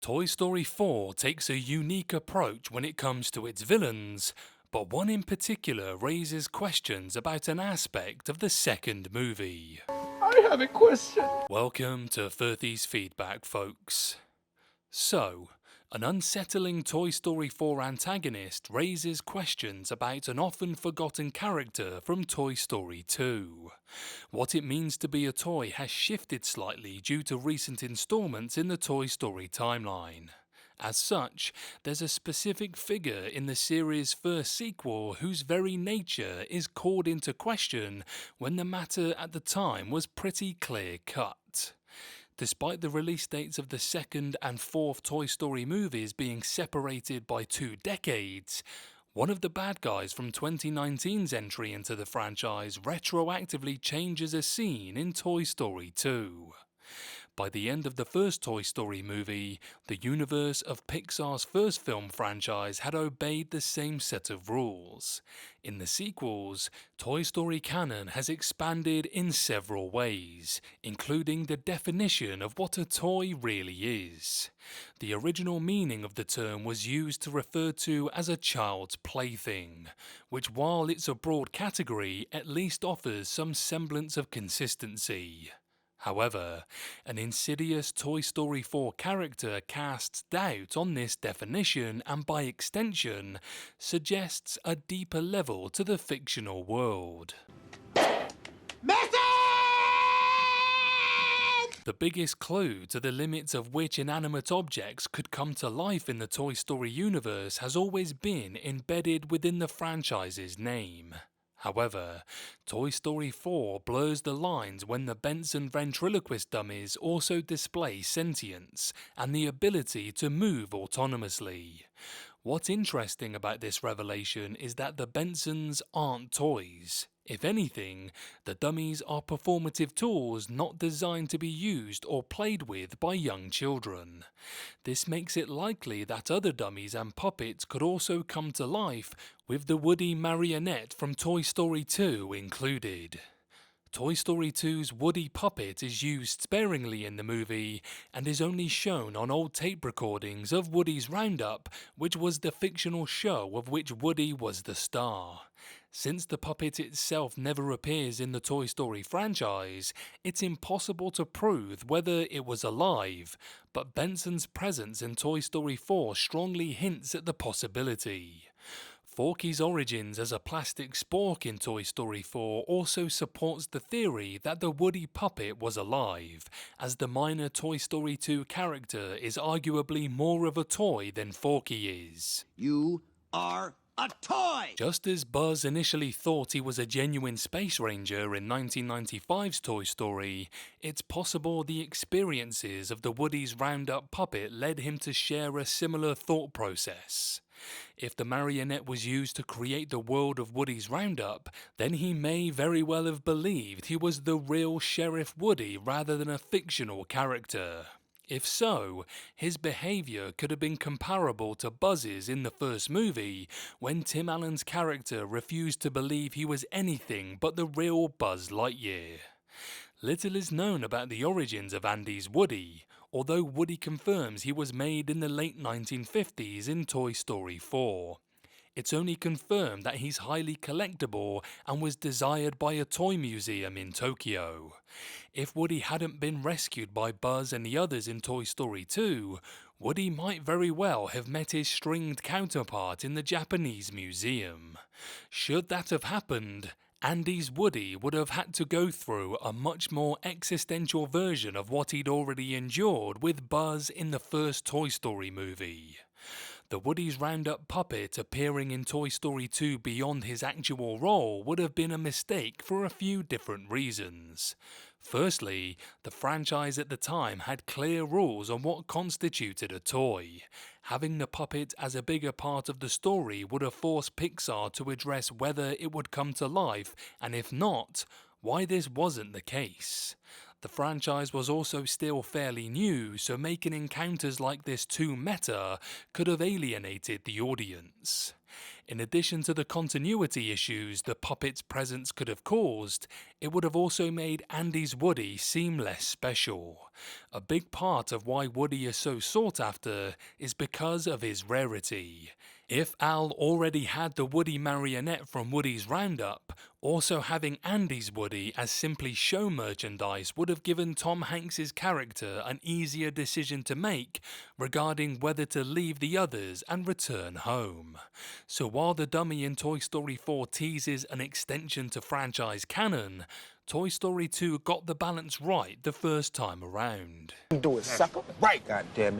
Toy Story 4 takes a unique approach when it comes to its villains, but one in particular raises questions about an aspect of the second movie. I have a question. Welcome to 30's Feedback, folks. So, an unsettling Toy Story 4 antagonist raises questions about an often forgotten character from Toy Story 2. What it means to be a toy has shifted slightly due to recent installments in the Toy Story timeline. As such, there's a specific figure in the series' first sequel whose very nature is called into question when the matter at the time was pretty clear cut. Despite the release dates of the second and fourth Toy Story movies being separated by 2 decades, one of the bad guys from 2019's entry into the franchise retroactively changes a scene in Toy Story 2. By the end of the first Toy Story movie, the universe of Pixar's first film franchise had obeyed the same set of rules. In the sequels, Toy Story canon has expanded in several ways, including the definition of what a toy really is. The original meaning of the term was used to refer to as a child's plaything, which, while it's a broad category, at least offers some semblance of consistency. However, an insidious Toy Story 4 character casts doubt on this definition and by extension suggests a deeper level to the fictional world. Message! The biggest clue to the limits of which inanimate objects could come to life in the Toy Story universe has always been embedded within the franchise's name. However, Toy Story 4 blurs the lines when the Benson ventriloquist dummies also display sentience and the ability to move autonomously. What's interesting about this revelation is that the Bensons aren't toys. If anything, the dummies are performative tools not designed to be used or played with by young children. This makes it likely that other dummies and puppets could also come to life, with the Woody marionette from Toy Story 2 included. Toy Story 2's Woody puppet is used sparingly in the movie and is only shown on old tape recordings of Woody's Roundup, which was the fictional show of which Woody was the star. Since the puppet itself never appears in the Toy Story franchise, it's impossible to prove whether it was alive, but Benson's presence in Toy Story 4 strongly hints at the possibility. Forky's origins as a plastic spork in Toy Story 4 also supports the theory that the Woody puppet was alive, as the minor Toy Story 2 character is arguably more of a toy than Forky is. You are a toy! Just as Buzz initially thought he was a genuine space ranger in 1995's Toy Story, it's possible the experiences of the Woody's Roundup puppet led him to share a similar thought process. If the marionette was used to create the world of Woody's Roundup, then he may very well have believed he was the real Sheriff Woody rather than a fictional character. If so, his behaviour could have been comparable to Buzz's in the first movie, when Tim Allen's character refused to believe he was anything but the real Buzz Lightyear. Little is known about the origins of Andy's Woody, although Woody confirms he was made in the late 1950s in Toy Story 4. It's only confirmed that he's highly collectible and was desired by a toy museum in Tokyo. If Woody hadn't been rescued by Buzz and the others in Toy Story 2, Woody might very well have met his stringed counterpart in the Japanese museum. Should that have happened, Andy's Woody would have had to go through a much more existential version of what he'd already endured with Buzz in the first Toy Story movie. The Woody's Roundup puppet appearing in Toy Story 2 beyond his actual role would have been a mistake for a few different reasons. Firstly, the franchise at the time had clear rules on what constituted a toy. Having the puppet as a bigger part of the story would have forced Pixar to address whether it would come to life, and if not, why this wasn't the case. The franchise was also still fairly new, so making encounters like this too meta could have alienated the audience. In addition to the continuity issues the puppet's presence could have caused, it would have also made Andy's Woody seem less special. A big part of why Woody is so sought after is because of his rarity. If Al already had the Woody marionette from Woody's Roundup, also having Andy's Woody as simply show merchandise would have given Tom Hanks's character an easier decision to make regarding whether to leave the others and return home. So while the dummy in Toy Story 4 teases an extension to franchise canon, Toy Story 2 got the balance right the first time around. Do it, sucker. Right, goddammit.